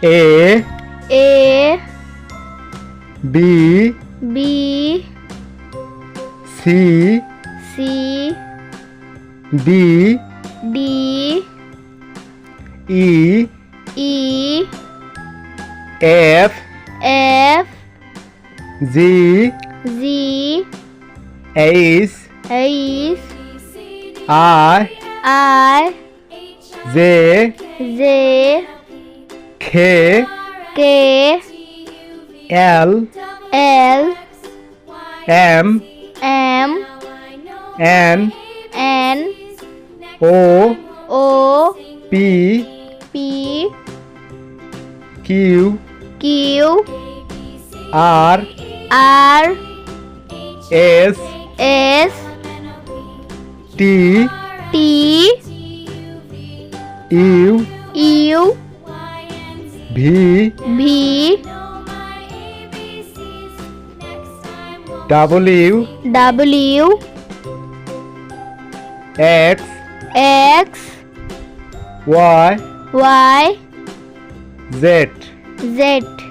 A A B B C C D D E E F F G Z H H I I J J K K L L M M N N O O P P Q Q R R S S T T U U V V W W X X Y Y Z Z